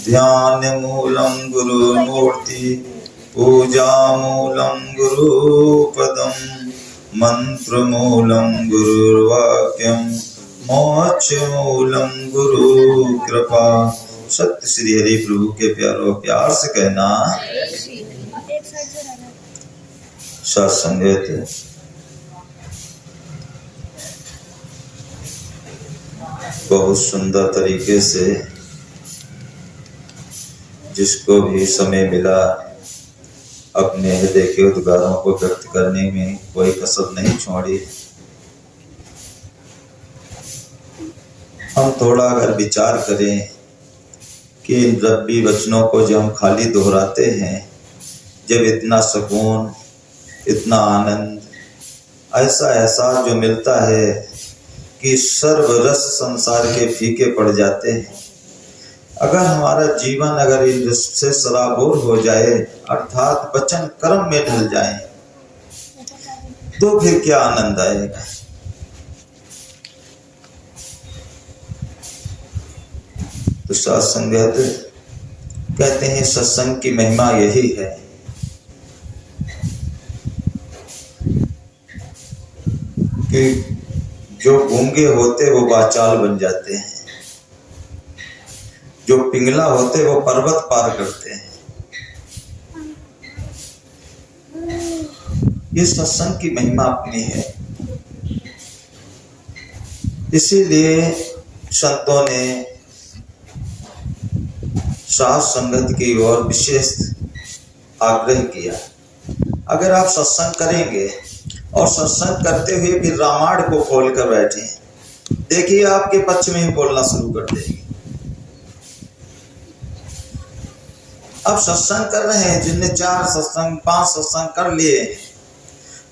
ध्यान मूलं गुरुमूर्ति पूजा मूलं गुरुपदम मंत्र मूलं गुरुर्वाक्यम मोक्ष मूलं गुरु कृपा। सत्य श्री हरि प्रभु के प्यारो प्यार से कहना सत्संगत बहुत सुंदर तरीके से जिसको भी समय मिला अपने हृदय के उद्गारों को व्यक्त करने में कोई कसर नहीं छोड़ी। हम थोड़ा अगर विचार करें कि इन रब्बी वचनों को जब हम खाली दोहराते हैं, जब इतना सुकून, इतना आनंद, ऐसा एहसास जो मिलता है कि सर्व रस संसार के फीके पड़ जाते हैं। अगर हमारा जीवन अगर इन रस से सराबोर हो जाए अर्थात वचन कर्म में ढल जाए तो फिर क्या आनंद आएगा। तो सत्संगत कहते हैं सत्संग की महिमा यही है कि जो गूंगे होते वो वाचाल बन जाते हैं, जो पिंगला होते वो पर्वत पार करते हैं। ये सत्संग की महिमा अपनी है। इसीलिए संतों ने साध संगत की ओर विशेष आग्रह किया। अगर आप सत्संग करेंगे और सत्संग करते हुए फिर रामायण को खोल कर बैठे, देखिए आपके पक्ष में ही बोलना शुरू कर देंगे। अब सत्संग कर रहे हैं, जिनने 4 सत्संग 5 सत्संग कर लिए,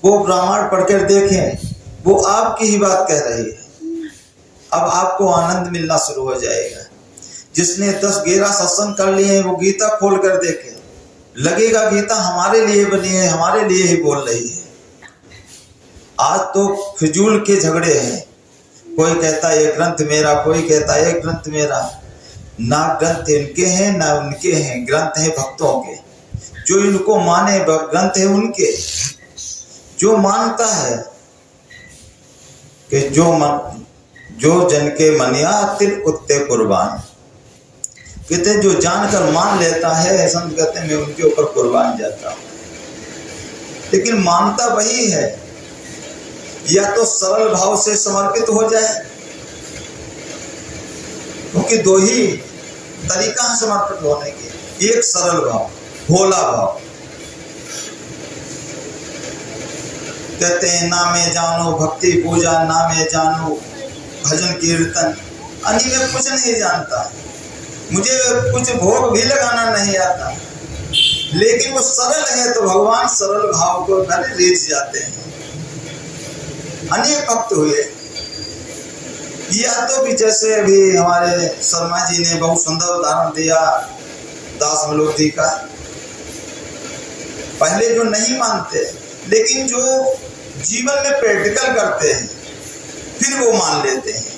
वो रामायण पढ़कर देखें, वो आपकी ही बात कह रही है। अब आपको आनंद मिलना शुरू हो जाएगा। जिसने 10-11 सत्संग कर लिए हैं वो गीता खोल कर देखे, लगेगा गीता हमारे लिए बनी है, हमारे लिए ही बोल रही है। आज तो फिजूल के झगड़े हैं, कोई कहता है ये ग्रंथ मेरा, कोई कहता है ये ग्रंथ मेरा। ना ग्रंथ इनके हैं ना उनके हैं, ग्रंथ है भक्तों के। जो इनको माने ग्रंथ है उनके। जो मानता है कि जो जन के मनिया तिल उत्ते कुर्बान, कहते जो जानकर मान लेता है, संत कहते हैं मैं उनके ऊपर कुर्बान जाता हूं। लेकिन मानता वही है, या तो सरल भाव से समर्पित हो जाए, क्योंकि 2 ही तरीका है समर्पित होने के। एक सरल भाव, भोला भाव। कहते हैं नामे जानो भक्ति पूजा, नामे जानो भजन कीर्तन। अन्य में कुछ नहीं जानता, मुझे कुछ भोग भी लगाना नहीं आता, लेकिन वो सरल है तो भगवान सरल भाव को रीझ जाते हैं। अनेक भक्त हुए, या तो भी जैसे अभी हमारे शर्मा जी ने बहुत सुंदर उदाहरण दिया दास मलोधी का। पहले जो नहीं मानते, लेकिन जो जीवन में प्रैक्टिकल करते हैं फिर वो मान लेते हैं।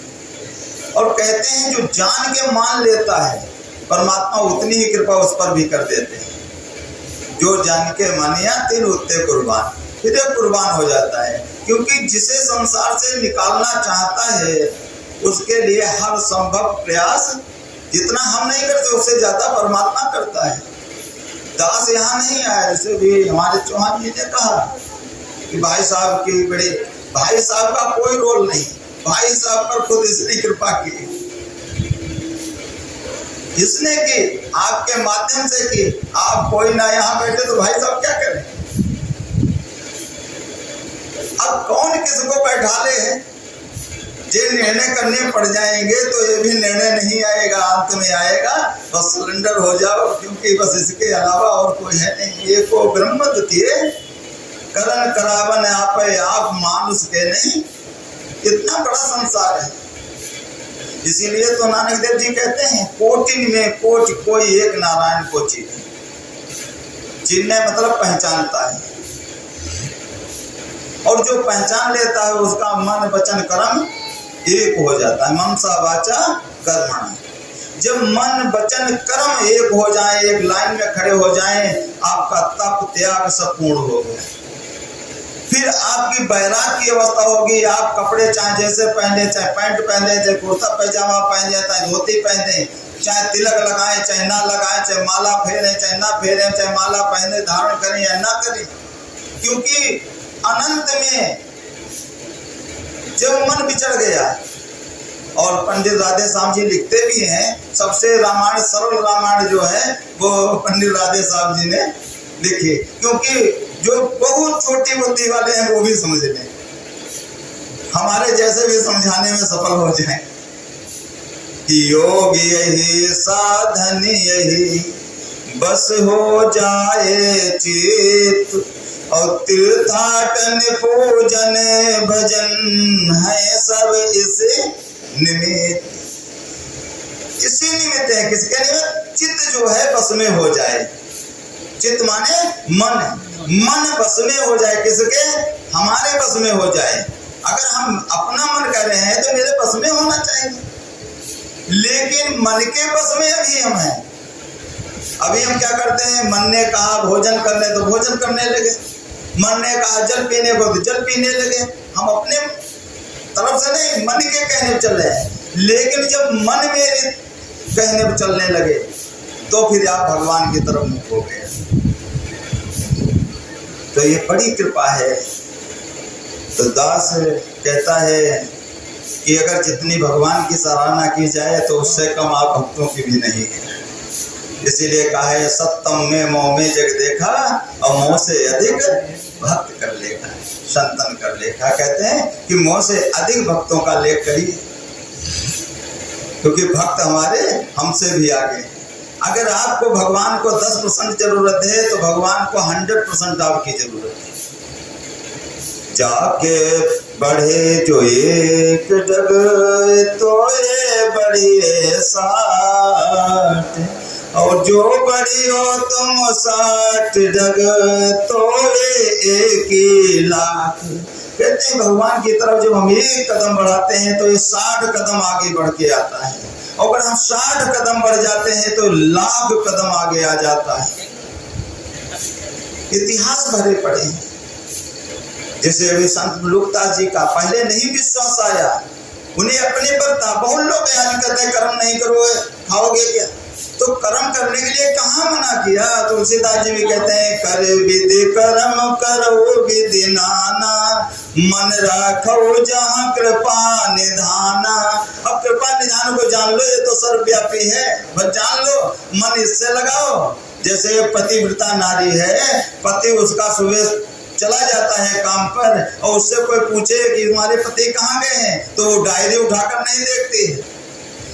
और कहते हैं जो जान के मान लेता है परमात्मा उतनी ही कृपा उस पर भी कर देते हैं। जो जान के मानिया तिल उत्ते कुर्बान, फिर कुर्बान हो जाता है। क्योंकि जिसे संसार से निकालना चाहता है उसके लिए हर संभव प्रयास, जितना हम नहीं करते उससे ज्यादा परमात्मा करता है। दास यहाँ नहीं आया, जैसे भी हमारे चौहान जी ने कहा कि भाई साहब की बड़े, भाई साहब का कोई रोल नहीं, भाई साहब पर खुद इसने कृपा की, इसने की, आपके माध्यम से की। आप कोई ना यहाँ बैठे तो भाई साहब क्या करें। अब कौन किसको बैठा ले है, जे निर्णय करने पड़ जाएंगे तो ये भी निर्णय नहीं आएगा, अंत में आएगा बस सरेंडर हो जाओ, क्योंकि बस इसके अलावा और कोई है नहीं। ये को ब्रह्म द्वितीय करण करावन आप मानुष के नहीं। इतना बड़ा संसार है। इसीलिए तो नानक देव जी कहते हैं कोटिन में कोटि कोई एक नारायण को चिन्हे। चिन्हे मतलब पहचानता है, और जो पहचान लेता है उसका मन वचन कर्म एक हो जाता है। मनसा वाचा कर्मणा। जब मन वचन कर्म एक हो जाए, एक लाइन में खड़े हो जाएं, आपका तप त्याग सब पूर्ण हो गया। फिर आपकी बैराग की अवस्था होगी। आप कपड़े चाहे जैसे पहने, चाहे पैंट पहने, चाहे कुर्ता पैजामा पहने, चाहे धोती पहने, चाहे तिलक लगाए चाहे ना लगाए, चाहे माला फेरे चाहे ना फेरे, चाहे माला पहने धारण करें या ना करें, क्योंकि अनंत में जब मन बिछड़ गया। और पंडित राधे श्याम जी लिखते भी हैं, सबसे रामायण सरल रामायण जो है वो पंडित राधे श्याम जी ने लिखी, क्योंकि जो बहुत छोटी बुद्धि वाले हैं वो भी समझ लें, हमारे जैसे भी समझाने में सफल हो जाएं। योग यही साधन यही बस हो जाए चित, और तीर्थाटन पूजन भजन है सब इसे निमित्त। इसी निमित्त है, किसके निमित्त? चित्त जो है बस में हो जाए। चित्त माने मन, मन बस में हो जाए। किसके? हमारे बस में हो जाए। अगर हम अपना मन कर रहे हैं तो मेरे बस में होना चाहिए, लेकिन मन के बस में अभी हम हैं। अभी हम क्या करते हैं? मन ने कहा भोजन करने तो भोजन करने लगे, मन ने कहा जल पीने को तो जल पीने लगे। हम अपने तरफ से नहीं, मन के कहने पर चल रहे हैं। लेकिन जब मन मेरे कहने पर चलने लगे तो फिर आप भगवान की तरफ मुख हो गए। तो ये बड़ी कृपा है। तो दास कहता है कि अगर जितनी भगवान की सराहना की जाए तो उससे कम आप भक्तों की भी नहीं है। इसीलिए कहा है सत्तम में मोह में जग देखा, और मोह से अधिक भक्त कर लेखा, संतन कर लेखा। कहते हैं कि मोह से अधिक भक्तों का लेख करिए, क्योंकि भक्त हमारे हमसे भी आगे। अगर आपको भगवान को 10% जरूरत है तो भगवान को 100% आपकी जरूरत है। जाके बढ़े जो एक डग तो ये बढ़िए 60, और जो बड़ी हो तुम 60 डग तो ये 1 लाख। कहते हैं भगवान की तरफ जब हम 1 कदम बढ़ाते हैं तो ये 60 कदम आगे बढ़ के आता है, और अगर हम 60 कदम बढ़ जाते हैं तो 1,00,000 कदम आगे आ जाता है। इतिहास भरे पड़े हैं। जैसे अभी संत मुलुकदास जी का पहले नहीं विश्वास आया, उन्हें अपने पर था। बहुत लोग बयान करते हैं कर्म नहीं करोगे खाओगे क्या, तो कर्म करने के लिए कहाँ मना किया? तुलसीदास जी भी कहते हैं कर विधि कर्म करो विधि नाना, मन रखो जहाँ कृपा निधाना। अब कृपा निधान को जान लो, ये तो सर्वव्यापी है, बस जान लो, मन इससे लगाओ। जैसे पतिव्रता नारी है, पति उसका सुबह चला जाता है काम पर, और उससे कोई पूछे कि तुम्हारे पति कहाँ गए हैं, तो डायरी उठाकर नहीं देखती।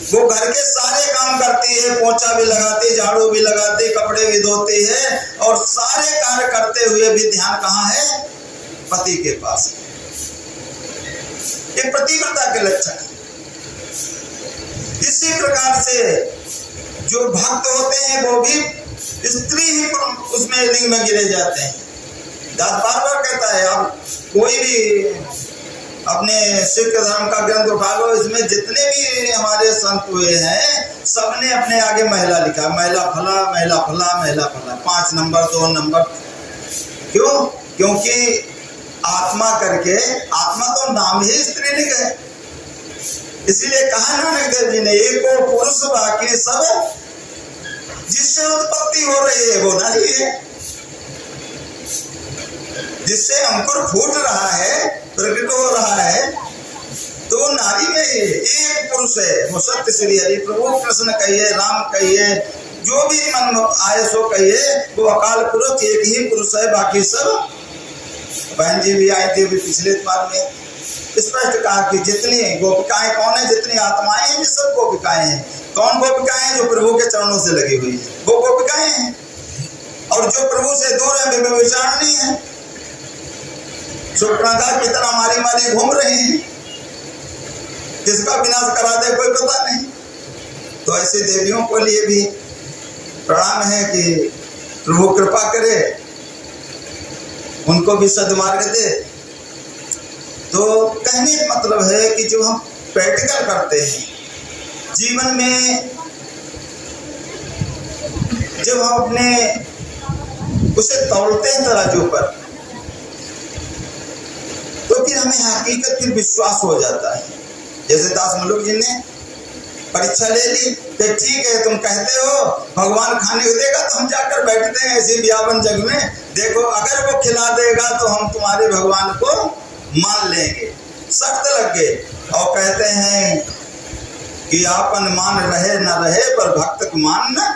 वो घर के सारे काम करती है, पोछा भी लगाती, झाड़ू भी लगाती, कपड़े भी धोती है, और सारे कार्य करते हुए भी ध्यान कहाँ है? पति के पास। ये पतिव्रता के लक्षण है। इसी प्रकार से जो भक्त होते हैं वो भी स्त्री ही उसमें लिंग में गिरे जाते हैं। दास बार बार कहता है, आप कोई भी अपने सिख धर्म का ग्रंथ उठा लो, इसमें जितने भी हमारे संत हुए हैं सबने अपने आगे महिला लिखा, महिला फला महिला फला महिला फला, 5 नंबर 2 नंबर। क्यों? क्योंकि आत्मा करके, आत्मा तो नाम ही स्त्रीलिंग है। इसीलिए कहा नानक देव जी ने, एक को पुरुष बाकी सब, जिससे उत्पत्ति हो रही है वो नारी है, जिससे अंकुर फूट रहा है, प्रकट हो रहा है, तो नारी में एक पुरुष है, वो सत्य श्री हरि प्रभु कृष्ण कहिए, राम कहिए, जो भी मन आए सो कहिए, वो अकाल पुरुष एक ही पुरुष है, बाकी सब। बहन जी भी आई थी पिछले बार में, स्पष्ट कहा कि जितनी गोपिकाएं कौन है, जितनी आत्माएं हैं, सब गोपिकाएं हैं। कौन गोपिकाएं हैं? जो प्रभु के चरणों से लगी हुई है, वो गोपिकाएं हैं। और जो प्रभु से दूर है वे विचारणी है, सुप्रदा की तरह मारी मारी घूम रही हैं, किसका विनाश करा दे कोई पता नहीं। तो ऐसे देवियों को लिए भी प्रणाम है कि प्रभु कृपा करे, उनको भी सद्मार्ग दे। तो कहने का मतलब है कि जो हम प्रैक्टिकल करते हैं जीवन में, जब हम अपने उसे तोड़ते हैं तराजू पर, तो फिर हमें हकीकत फिर विश्वास हो जाता है। जैसे दास मलुक जी ने परीक्षा ले ली, तो ठीक है तुम कहते हो भगवान खाने को देगा, तो हम जाकर बैठते हैं ऐसी व्यापन जग में, देखो अगर वो खिला देगा तो हम तुम्हारे भगवान को मान लेंगे। सख्त लग गए और कहते हैं कि आपन मान रहे न रहे पर भक्त को मान न,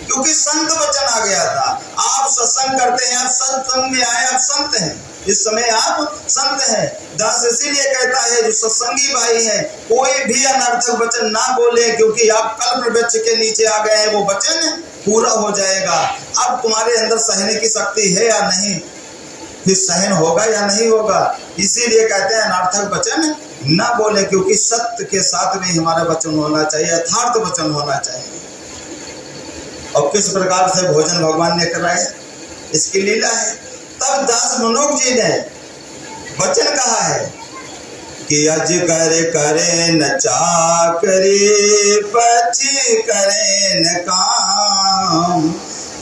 क्योंकि संत वचन आ गया था। आप सत्संग करते हैं, आप सत्संग में आए, आप संत हैं, इस समय आप संत हैं। दास इसीलिए कहता है जो सत्संगी भाई हैं, कोई भी अनर्थक वचन ना बोले, क्योंकि आप कल्प वृक्ष के नीचे आ गए हैं, वो वचन पूरा हो जाएगा। अब तुम्हारे अंदर सहने की शक्ति है या नहीं, फिर सहन होगा या नहीं होगा। इसीलिए कहते हैं अनर्थक वचन ना बोले, क्योंकि सत्य के साथ में हमारा वचन होना चाहिए, यथार्थ वचन होना चाहिए। और किस प्रकार से भोजन भगवान ने कराया, इसकी लीला है। तब दास मनोक जी ने वचन कहा है कि अज करे करे न चाकरी, पची करे न काम,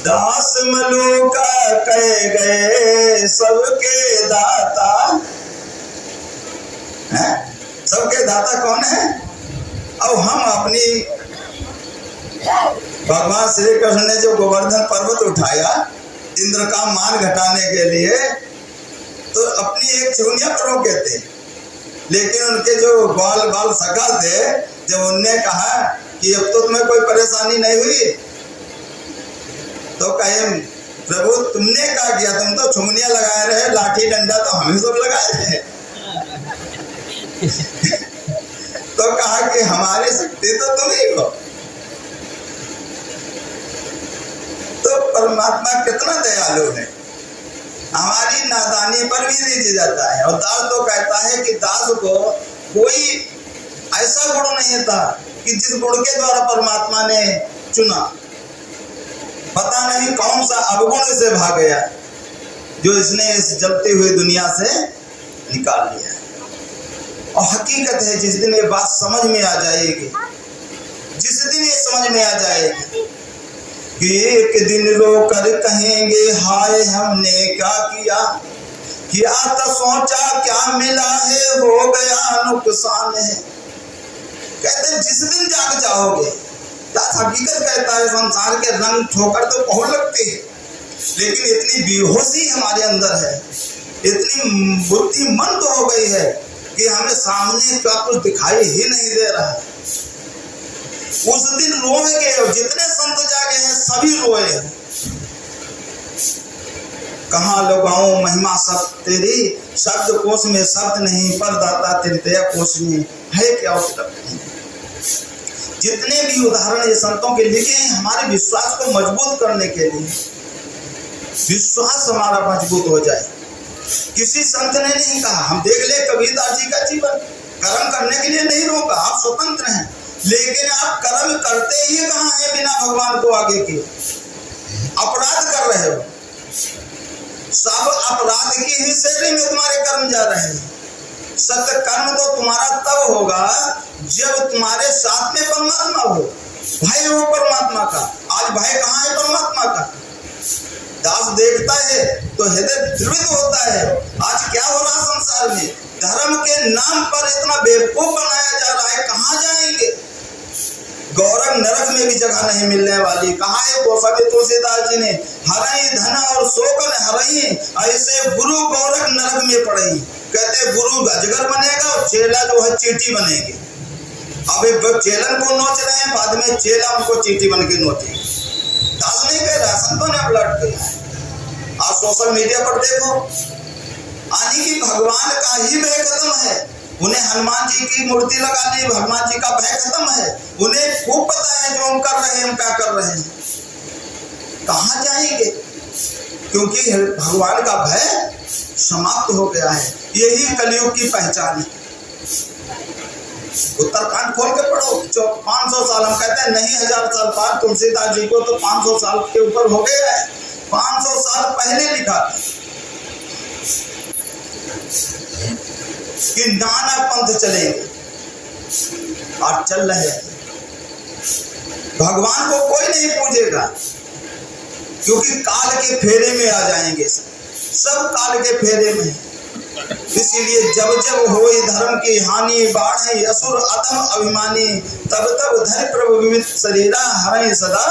दास मलुका कह गए सबके दाता। सबके दाता कौन है? अब हम अपनी भगवान श्री कृष्ण ने जो गोवर्धन पर्वत उठाया इंद्र का मान घटाने के लिए, तो अपनी एक चुनिया पर रोके थे, लेकिन उनके जो बाल सगा थे, जब उनने कहा कि अब तो तुम्हें कोई परेशानी नहीं हुई, तो कहे प्रभु तुमने क्या किया, तुम तो छुंगनिया लगाए रहे, लाठी डंडा तो हमें सब लगाए थे। तो कहा कि हमारी शक्ति तो तुम ही हो। तो परमात्मा कितना दयालु है, हमारी नादानी पर भी दीजिए जाता है। और दास तो कहता है कि दास को कोई ऐसा गुण नहीं था कि जिस गुण के द्वारा परमात्मा ने चुना, पता नहीं कौन सा अवगुण से भाग गया जो इसने इस जलती हुई दुनिया से निकाल लिया। और हकीकत है जिस दिन ये बात समझ में आ जाएगी, जिस दिन ये समझ में आ जाएगी कि एक दिन रोकर कहेंगे हाय हमने क्या किया, किया तो सोचा क्या मिला है, हो गया नुकसान है। कहते जिस दिन जाग जाओगे, हकीकत कहता है संसार के रंग ठोकर तो बहुत लगते हैं, लेकिन इतनी बेहोशी हमारे अंदर है, इतनी बुद्धिमंद हो गई है कि हमें सामने का कुछ दिखाई ही नहीं दे रहा। उस दिन रोएंगे, और जितने संत जागे हैं सभी रोए हैं। कहाँ लगाऊं महिमा सब तेरी, शब्द कोश में शब्द नहीं, पर दाता तेरी दया कोश में है क्या उपलब्ध नहीं। जितने भी उदाहरण ये संतों के लिखे हैं हमारे विश्वास को मजबूत करने के लिए, विश्वास हमारा मजबूत हो जाए। किसी संत ने नहीं कहा, हम देख ले कबीरदास जी का जीवन, कर्म करने के लिए नहीं रोका, आप स्वतंत्र हैं, लेकिन आप कर्म करते ही कहाँ है बिना भगवान को आगे के, अपराध कर रहे हो, सब अपराध की ही श्रेणी में तुम्हारे कर्म जा रहे हैं। सत्य कर्म तो तुम्हारा तब होगा जब तुम्हारे साथ में परमात्मा हो, भय हो परमात्मा का। आज भय कहाँ है परमात्मा का? दास देखता है तो हृदय द्रवित होता है। आज क्या हो रहा संसार में, धर्म के नाम पर इतना बेवकूफ बनाया जा रहा है, कहाँ जाएंगे? गौरव नरक में भी जगह नहीं मिलने वाली। कहा है गोस्वामी तुलसीदास जी ने, हरई धन और शोकन हरई, ऐसे गुरु गौरव नरक में पड़ई। कहते गुरु अजगर बनेगा और चेला जो है चींटी बनेगी। अब चेलन को नोच रहे हैं, बाद में चेला उनको चींटी बन के नोचे। दास नहीं कह रहा, संतों ने अपलट किया। आज सोशल मीडिया पर देखो, यानी कि भगवान का ही भय खत्म है। उन्हें हनुमान जी की मूर्ति लगा ली, भगवान जी का भय खत्म है। उन्हें खूब पता है जो हम कर रहे हैं, हम क्या कर रहे हैं, कहाँ जाएंगे, क्योंकि भगवान का भय समाप्त हो गया है। यही कलयुग की पहचान है। उत्तरकांड खोल के पढ़ो, 500 साल, हम कहते हैं नहीं 1000 साल पार, तुलसीदास जी को तो 500 साल के ऊपर हो गया है। 500 साल पहले लिखा कि नाना पंथ चलेंगे, और चल रहे हैं। भगवान को कोई नहीं पूजेगा, क्योंकि काल के फेरे में आ जाएंगे, सब काल के फेरे में। इसीलिए जब जब होई धर्म की हानि, बाढ़ असुर अधम अभिमानी, तब तब धर प्रभु विविध शरीरा, हरई सदा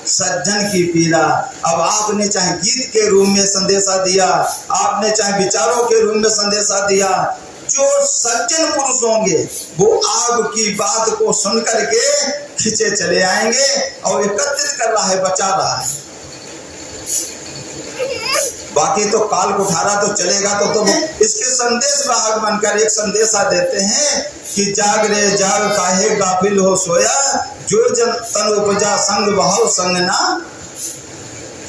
सज्जन की पीड़ा। अब आपने चाहे गीत के रूप में संदेशा दिया, आपने चाहे विचारों के रूप में संदेशा दिया, जो सज्जन पुरुष होंगे वो आपकी बात को सुन करके खींचे चले आएंगे और एकत्रित कर रहा है, बचा रहा है। बाकी तो काल कुठारा तो चलेगा तो इसके संदेश वाहक बनकर एक संदेशा देते हैं कि जाग रे जाग काहे गाफिल हो सोया, जो जन तन उपजा संग बहाव संग ना।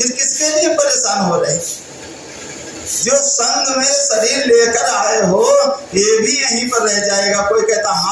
किसके लिए परेशान हो रहे? जो संग में शरीर लेकर आए हो ये भी यहीं पर रह जाएगा। कोई कहता